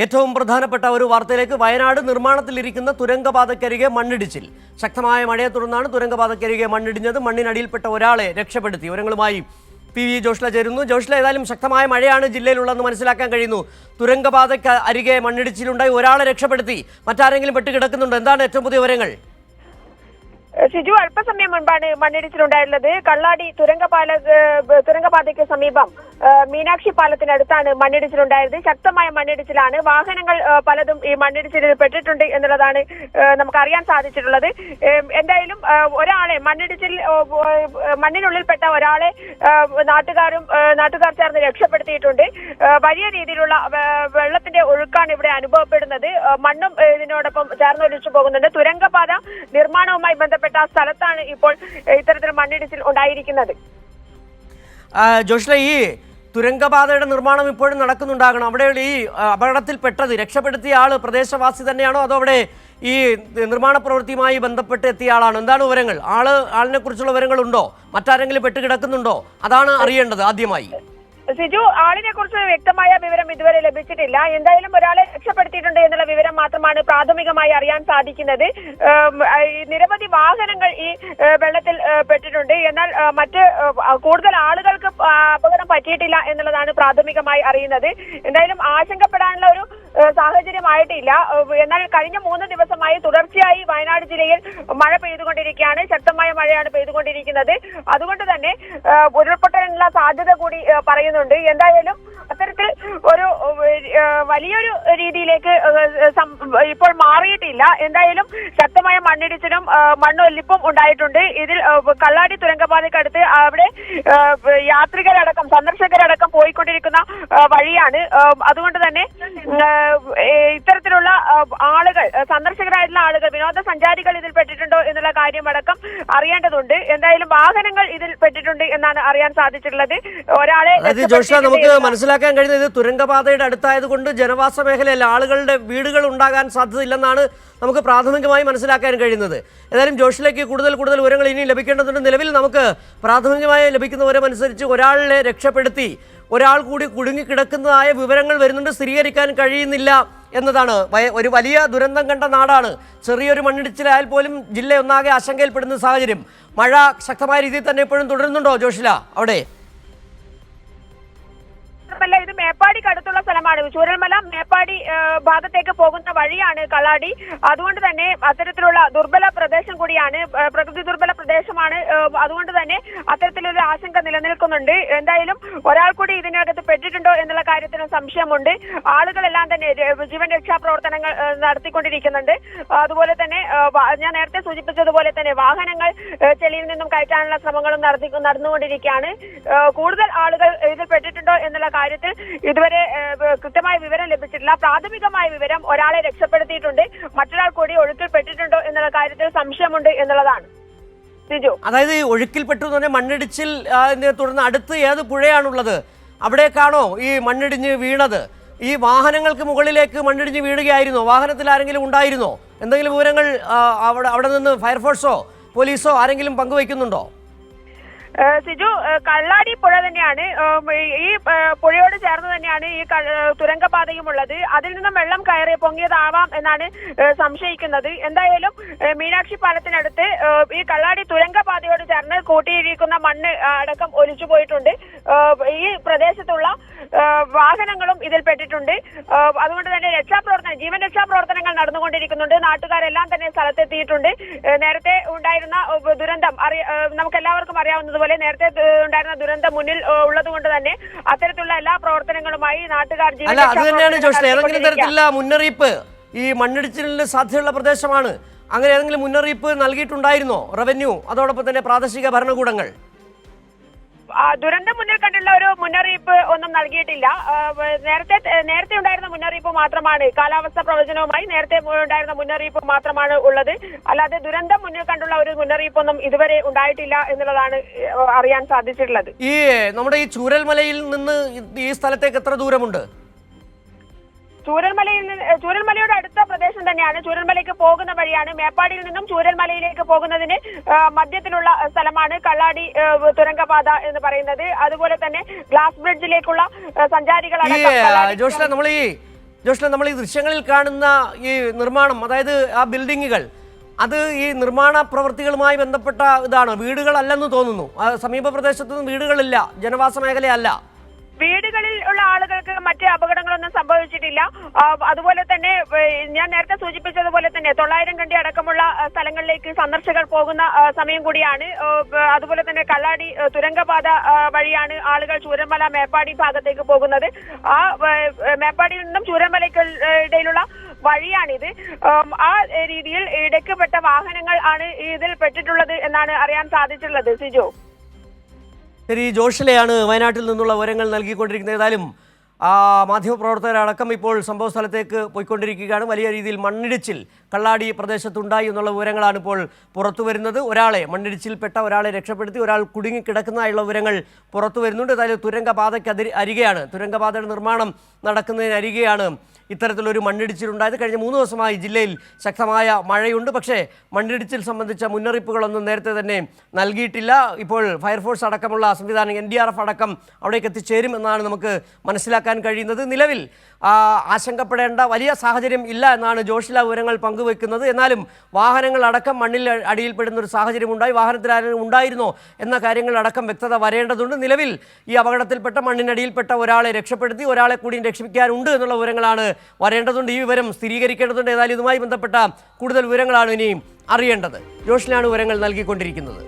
ഏറ്റവും പ്രധാനപ്പെട്ട ഒരു വാർത്തയിലേക്ക്. വയനാട് നിർമ്മാണത്തിലിരിക്കുന്ന തുരങ്കപാതക്കരികെ മണ്ണിടിച്ചിൽ. ശക്തമായ മഴയെ തുടർന്നാണ് തുരങ്കപാതക്കരികെ മണ്ണിടിഞ്ഞത്. മണ്ണിനടിയിൽപ്പെട്ട ഒരാളെ രക്ഷപ്പെടുത്തി. വിവരങ്ങളുമായി പി വി ജോഷ്ല ചേരുന്നു. ജോഷ്ല, ഏതായാലും ശക്തമായ മഴയാണ് ജില്ലയിലുള്ളതെന്ന് മനസ്സിലാക്കാൻ കഴിയുന്നു. തുരങ്കപാതയ്ക്ക് അരികെ മണ്ണിടിച്ചിലുണ്ടായി, ഒരാളെ രക്ഷപ്പെടുത്തി. മറ്റാരെങ്കിലും പെട്ടുകിടക്കുന്നുണ്ടോ? എന്താണ് ഏറ്റവും പുതിയ വിവരങ്ങൾ? ഷിജു, അല്പസമയം മുൻപാണ് മണ്ണിടിച്ചിലുണ്ടായിരുന്നത്. കള്ളാടി തുരങ്കപാതയ്ക്ക് സമീപം മീനാക്ഷി പാലത്തിനടുത്താണ് മണ്ണിടിച്ചിലുണ്ടായത്. ശക്തമായ മണ്ണിടിച്ചിലാണ്. വാഹനങ്ങൾ പലതും ഈ മണ്ണിടിച്ചിലിൽ പെട്ടിട്ടുണ്ട് എന്നുള്ളതാണ് നമുക്ക് അറിയാൻ സാധിച്ചിട്ടുള്ളത്. എന്തായാലും ഒരാളെ മണ്ണിനുള്ളിൽപ്പെട്ട ഒരാളെ നാട്ടുകാർ ചേർന്ന് രക്ഷപ്പെടുത്തിയിട്ടുണ്ട്. വലിയ രീതിയിലുള്ള വെള്ളത്തിന്റെ ഒഴുക്കാണ് ഇവിടെ അനുഭവപ്പെടുന്നത്. മണ്ണും ഇതിനോടൊപ്പം ചേർന്നൊലിച്ചു പോകുന്നുണ്ട്. തുരങ്കപാത നിർമ്മാണവുമായി ബന്ധപ്പെട്ട സ്ഥലത്താണ് ഇപ്പോൾ ഇത്തരത്തിൽ മണ്ണിടിച്ചിൽ ഉണ്ടായിരിക്കുന്നത്. ജോഷ്ല, ഈ തുരങ്കപാതയുടെ നിർമ്മാണം ഇപ്പോഴും നടക്കുന്നുണ്ടാകണം. അവിടെ ഈ അപകടത്തിൽപ്പെട്ടത് രക്ഷപ്പെടുത്തിയ ആള് പ്രദേശവാസി തന്നെയാണോ, അതോ അവിടെ ഈ നിർമ്മാണ പ്രവൃത്തിയുമായി ബന്ധപ്പെട്ട് എത്തിയ ആളാണോ? എന്താണ് വിവരങ്ങൾ? ആളിനെ കുറിച്ചുള്ള വിവരങ്ങൾ ഉണ്ടോ? മറ്റാരെങ്കിലും പെട്ടുകിടക്കുന്നുണ്ടോ? അതാണ് അറിയേണ്ടത് ആദ്യമായി. സിജു, ആളിനെ കുറിച്ച് വ്യക്തമായ വിവരം ഇതുവരെ ലഭിച്ചിട്ടില്ല. എന്തായാലും ഒരാളെ രക്ഷപ്പെടുത്തിയിട്ടുണ്ട് എന്നുള്ള വിവരം മാത്രമാണ് പ്രാഥമികമായി അറിയാൻ സാധിക്കുന്നത്. നിരവധി വാഹനങ്ങൾ ഈ വെള്ളത്തിൽ പെട്ടിട്ടുണ്ട്. എന്നാൽ മറ്റ് കൂടുതൽ ആളുകൾക്ക് അപകടം പറ്റിയിട്ടില്ല എന്നുള്ളതാണ് പ്രാഥമികമായി അറിയുന്നത്. എന്തായാലും ആശങ്കപ്പെടാനുള്ള ഒരു സാഹചര്യമായിട്ടില്ല. എന്നാൽ കഴിഞ്ഞ 3 ദിവസമായി തുടർച്ചയായി വയനാട് ജില്ലയിൽ മഴ പെയ്തുകൊണ്ടിരിക്കുകയാണ്. ശക്തമായ മഴയാണ് പെയ്തുകൊണ്ടിരിക്കുന്നത്. അതുകൊണ്ട് തന്നെ ഉരുൾപൊട്ടലിനുള്ള സാധ്യത കൂടി പറയുന്നുണ്ട്. എന്തായാലും അത്തരത്തിൽ ഒരു വലിയൊരു രീതിയിലേക്ക് ഇപ്പോൾ മാറിയിട്ടില്ല. എന്തായാലും ശക്തമായ മണ്ണിടിച്ചിലും മണ്ണൊലിപ്പും ഉണ്ടായിട്ടുണ്ട്. ഇതിൽ കള്ളാടി തുരങ്കപാതയ്ക്കടുത്ത് അവിടെ യാത്രികരടക്കം സന്ദർശകരടക്കം പോയിക്കൊണ്ടിരിക്കുന്ന വഴിയാണ്. അതുകൊണ്ട് തന്നെ ഇത്തരത്തിലുള്ള ആളുകൾ, സന്ദർശകരായിട്ടുള്ള ആളുകൾ, വിനോദസഞ്ചാരികൾ ഇതിൽ പെട്ടിട്ടുണ്ടോ എന്നുള്ള കാര്യമടക്കം അറിയേണ്ടതുണ്ട്. എന്തായാലും വാഹനങ്ങൾ ഇതിൽ പെട്ടിട്ടുണ്ട് എന്നാണ് അറിയാൻ സാധിച്ചിട്ടുള്ളത്. ഒരാളെ ജോഷ്ല, നമുക്ക് മനസ്സിലാക്കാൻ കഴിയുന്നത് തുരങ്കപാതയുടെ അടുത്തായതുകൊണ്ട് ജനവാസ മേഖലയല്ല, ആളുകളുടെ വീടുകൾ ഉണ്ടാകാൻ സാധ്യതയില്ലെന്നാണ് നമുക്ക് പ്രാഥമികമായി മനസ്സിലാക്കാൻ കഴിയുന്നത്. ഏതായാലും ജോഷിലേക്ക് കൂടുതൽ വിവരങ്ങൾ ഇനി ലഭിക്കേണ്ടതുണ്ട്. നിലവിൽ നമുക്ക് പ്രാഥമികമായി ലഭിക്കുന്ന വിവരമനുസരിച്ച് ഒരാളെ രക്ഷപ്പെടുത്തി, ഒരാൾ കൂടി കുടുങ്ങിക്കിടക്കുന്നതായ വിവരങ്ങൾ വരുന്നുണ്ട്. സ്ഥിരീകരിക്കാൻ കഴിയുന്നില്ല എന്നതാണ്. ഒരു വലിയ ദുരന്തം കണ്ട നാടാണ്. ചെറിയൊരു മണ്ണിടിച്ചിലായാൽ പോലും ജില്ല ഒന്നാകെ ആശങ്കയിൽപ്പെടുന്ന സാഹചര്യം. മഴ ശക്തമായ രീതിയിൽ തന്നെ ഇപ്പോഴും തുടരുന്നുണ്ടോ ജോഷില അവിടെ? ഇത് മേപ്പാടിക്ക് അടുത്തുള്ള സ്ഥലമാണ്. ചൂരൽമല മേപ്പാടി ഭാഗത്തേക്ക് പോകുന്ന വഴിയാണ് കള്ളാടി. അതുകൊണ്ട് തന്നെ അത്തരത്തിലുള്ള ദുർബല പ്രദേശം കൂടിയാണ്, പ്രകൃതി ദുർബല പ്രദേശമാണ്. അതുകൊണ്ട് തന്നെ അത്തരത്തിലൊരു ആശങ്ക നിലനിൽക്കുന്നുണ്ട്. എന്തായാലും ഒരാൾ കൂടി ഇതിനകത്ത് പെട്ടിട്ടുണ്ടോ എന്നുള്ള കാര്യത്തിന് സംശയമുണ്ട്. ആളുകളെല്ലാം തന്നെ ജീവൻ രക്ഷാ പ്രവർത്തനങ്ങൾ നടത്തിക്കൊണ്ടിരിക്കുന്നുണ്ട്. അതുപോലെ തന്നെ ഞാൻ നേരത്തെ സൂചിപ്പിച്ചതുപോലെ തന്നെ വാഹനങ്ങൾ ചെളിയിൽ നിന്നും കയറ്റാനുള്ള ശ്രമങ്ങളും നടന്നുകൊണ്ടിരിക്കുകയാണ്. കൂടുതൽ ആളുകൾ ഇതിൽ പെട്ടിട്ടുണ്ടോ എന്നുള്ള കാര്യത്തിൽ ഇതുവരെ കൃത്യമായ വിവരം ലഭിച്ചിട്ടില്ല. പ്രാഥമികമായ വിവരം ഒരാളെ രക്ഷപ്പെടുത്തിയിട്ടുണ്ട്, മറ്റൊരാൾ കൂടി ഒഴുക്കിൽപ്പെട്ടിട്ടുണ്ടോ എന്നുള്ള കാര്യത്തിൽ സംശയമുണ്ട് എന്നുള്ളതാണ്. സിജു, അതായത് ഒഴുക്കിൽപ്പെട്ടു തന്നെ മണ്ണിടിച്ചിൽ തുടർന്ന് അടുത്ത് ഏത് പുഴയാണുള്ളത്? അവിടേക്കാണോ ഈ മണ്ണിടിഞ്ഞ് വീണത്? ഈ വാഹനങ്ങൾക്ക് മുകളിലേക്ക് മണ്ണിടിഞ്ഞ് വീഴുകയായിരുന്നോ? വാഹനത്തിൽ ആരെങ്കിലും ഉണ്ടായിരുന്നോ? എന്തെങ്കിലും വിവരങ്ങൾ അവിടെ നിന്ന് ഫയർഫോഴ്സോ പോലീസോ ആരെങ്കിലും പങ്കുവയ്ക്കുന്നുണ്ടോ? സിജു, കള്ളാടി പുഴ തന്നെയാണ്. ഈ പുഴയോട് ചേർന്ന് തന്നെയാണ് ഈ തുരങ്കപാതയും ഉള്ളത്. അതിൽ നിന്നും വെള്ളം കയറി പൊങ്ങിയതാവാം എന്നാണ് സംശയിക്കുന്നത്. എന്തായാലും മീനാക്ഷി പാലത്തിനടുത്ത് ഈ കള്ളാടി തുരങ്കപാതയോട് ചേർന്ന് കൂട്ടിയിരിക്കുന്ന മണ്ണ് അടക്കം ഒലിച്ചു പോയിട്ടുണ്ട്. ഈ പ്രദേശത്തുള്ള വാഹനങ്ങളും ഇതിൽ പെട്ടിട്ടുണ്ട്. അതുകൊണ്ട് തന്നെ ജീവൻ രക്ഷാപ്രവർത്തനങ്ങൾ നടന്നുകൊണ്ടിരിക്കുന്നുണ്ട്. നാട്ടുകാരെല്ലാം തന്നെ സ്ഥലത്തെത്തിയിട്ടുണ്ട്. നേരത്തെ ഉണ്ടായിരുന്ന ദുരന്തം നമുക്കെല്ലാവർക്കും അറിയാവുന്നതുപോലെ നേരത്തെ ഉണ്ടായിരുന്ന ദുരന്തം മുന്നിൽ ഉള്ളത് കൊണ്ട് തന്നെ അത്തരത്തിലുള്ള എല്ലാ പ്രവർത്തനങ്ങളുമായി നാട്ടുകാർ ഏതെങ്കിലും തരത്തിലുള്ള മുന്നറിയിപ്പ്, ഈ മണ്ണിടിച്ചിലിന് സാധ്യതയുള്ള പ്രദേശമാണ്, അങ്ങനെ ഏതെങ്കിലും മുന്നറിയിപ്പ് നൽകിയിട്ടുണ്ടായിരുന്നോ റവന്യൂ അതോടൊപ്പം തന്നെ പ്രാദേശിക ഭരണകൂടങ്ങൾ? ദുരന്തം മുന്നിൽ കണ്ടുള്ള ഒരു മുന്നറിയിപ്പ് ഒന്നും നൽകിയിട്ടില്ല. നേരത്തെ ഉണ്ടായിരുന്ന മുന്നറിയിപ്പ് മാത്രമാണ്, കാലാവസ്ഥ പ്രവചനവുമായി നേരത്തെ ഉണ്ടായിരുന്ന മുന്നറിയിപ്പ് മാത്രമാണ് ഉള്ളത്. അല്ലാതെ ദുരന്തം മുന്നിൽ കണ്ടുള്ള ഒരു മുന്നറിയിപ്പൊന്നും ഇതുവരെ ഉണ്ടായിട്ടില്ല എന്നുള്ളതാണ് അറിയാൻ സാധിച്ചിട്ടുള്ളത്. ഈ നമ്മുടെ ഈ ചൂരൽമലയിൽ നിന്ന് ഈ സ്ഥലത്തേക്ക് എത്ര ദൂരമുണ്ട്? ചൂരൽമലയുടെ അടുത്ത പ്രദേശം തന്നെയാണ്. ചൂരൽമലയ്ക്ക് പോകുന്ന വഴിയാണ്. മേപ്പാടിയിൽ നിന്നും ചൂരൽമലയിലേക്ക് പോകുന്നതിന് മധ്യത്തിലുള്ള സ്ഥലമാണ് കള്ളാടി തുരങ്കപാത എന്ന് പറയുന്നത്. അതുപോലെ തന്നെ ഗ്ലാസ് ബ്രിഡ്ജിലേക്കുള്ള സഞ്ചാരികളടക്കം ജോഷ്ല, നമ്മൾ ഈ ജോഷ്ല, നമ്മൾ ഈ ദൃശ്യങ്ങളിൽ കാണുന്ന ഈ നിർമ്മാണം, അതായത് ആ ബിൽഡിങ്ങുകൾ, അത് ഈ നിർമ്മാണ പ്രവൃത്തികളുമായി ബന്ധപ്പെട്ട ഇതാണോ? വീടുകളല്ലെന്ന് തോന്നുന്നു. സമീപ പ്രദേശത്തൊന്നും വീടുകളില്ല, ജനവാസ മേഖലയല്ല. വീടുകളിൽ ഉള്ള ആളുകൾക്ക് മറ്റ് അപകടങ്ങളൊന്നും സംഭവിച്ചിട്ടില്ല. അതുപോലെ തന്നെ ഞാൻ നേരത്തെ സൂചിപ്പിച്ചതുപോലെ തന്നെ 900 കണ്ടി അടക്കമുള്ള സ്ഥലങ്ങളിലേക്ക് സന്ദർശകർ പോകുന്ന സമയം കൂടിയാണ്. അതുപോലെ തന്നെ കള്ളാടി തുരങ്കപാത വഴിയാണ് ആളുകൾ ചൂരന്മല മേപ്പാടി ഭാഗത്തേക്ക് പോകുന്നത്. ആ മേപ്പാടിയിൽ നിന്നും ചൂരന്മലയ്ക്ക് ഇടയിലുള്ള വഴിയാണിത്. ആ രീതിയിൽ ഇടയ്ക്കുപെട്ട വാഹനങ്ങൾ ആണ് ഇതിൽ പെട്ടിട്ടുള്ളത് എന്നാണ് അറിയാൻ സാധിച്ചിട്ടുള്ളത്. സിജോ, ശരി, ജോഷിലെയാണ് വയനാട്ടിൽ നിന്നുള്ള വിവരങ്ങൾ നൽകിക്കൊണ്ടിരിക്കുന്നത്. ഏതായാലും മാധ്യമപ്രവർത്തകരടക്കം ഇപ്പോൾ സംഭവ സ്ഥലത്തേക്ക് പോയിക്കൊണ്ടിരിക്കുകയാണ്. വലിയ രീതിയിൽ മണ്ണിടിച്ചിൽ കള്ളാടി പ്രദേശത്തുണ്ടായി എന്നുള്ള വിവരങ്ങളാണ് ഇപ്പോൾ പുറത്തു വരുന്നത്. മണ്ണിടിച്ചിൽപ്പെട്ട ഒരാളെ രക്ഷപ്പെടുത്തി, ഒരാൾ കുടുങ്ങിക്കിടക്കുന്നതായുള്ള വിവരങ്ങൾ പുറത്തു വരുന്നുണ്ട്. ഏതായാലും തുരങ്കപാതയ്ക്ക് അരികെയാണ്, തുരങ്കപാതയുടെ നിർമ്മാണം നടക്കുന്നതിനരികെയാണ് ഇത്തരത്തിലൊരു മണ്ണിടിച്ചിലുണ്ടായത്. കഴിഞ്ഞ 3 ദിവസമായി ജില്ലയിൽ ശക്തമായ മഴയുണ്ട്. പക്ഷേ മണ്ണിടിച്ചിൽ സംബന്ധിച്ച മുന്നറിയിപ്പുകളൊന്നും നേരത്തെ തന്നെ നൽകിയിട്ടില്ല. ഇപ്പോൾ ഫയർഫോഴ്സ് അടക്കമുള്ള സംവിധാനം, NDRF അടക്കം അവിടേക്ക് എത്തിച്ചേരും എന്നാണ് നമുക്ക് മനസ്സിലാക്കാൻ കഴിയുന്നത്. നിലവിൽ ആശങ്കപ്പെടേണ്ട വലിയ സാഹചര്യം ഇല്ല എന്നാണ് ജോഷില വിവരങ്ങൾ പങ്കുവെക്കുന്നത്. എന്നാലും വാഹനങ്ങൾ അടക്കം മണ്ണിൽ അടിയിൽപ്പെടുന്ന ഒരു സാഹചര്യം ഉണ്ടായി. വാഹനത്തിൽ ആരെങ്കിലും ഉണ്ടായിരുന്നോ എന്ന കാര്യങ്ങളടക്കം വ്യക്തത വരേണ്ടതുണ്ട്. നിലവിൽ ഈ അപകടത്തിൽപ്പെട്ട മണ്ണിനടിയിൽപ്പെട്ട ഒരാളെ രക്ഷപ്പെടുത്തി, ഒരാളെ കൂടി രക്ഷിക്കാനുണ്ട് എന്നുള്ള വിവരങ്ങളാണ് വരേണ്ടതുണ്ട്. ഈ വിവരം സ്ഥിരീകരിക്കേണ്ടതുണ്ട്. ഏതായാലും ഇതുമായി ബന്ധപ്പെട്ട കൂടുതൽ വിവരങ്ങളാണ് ഇനിയും അറിയേണ്ടത്. ജോഷിലാണ് വിവരങ്ങൾ നൽകിക്കൊണ്ടിരിക്കുന്നത്.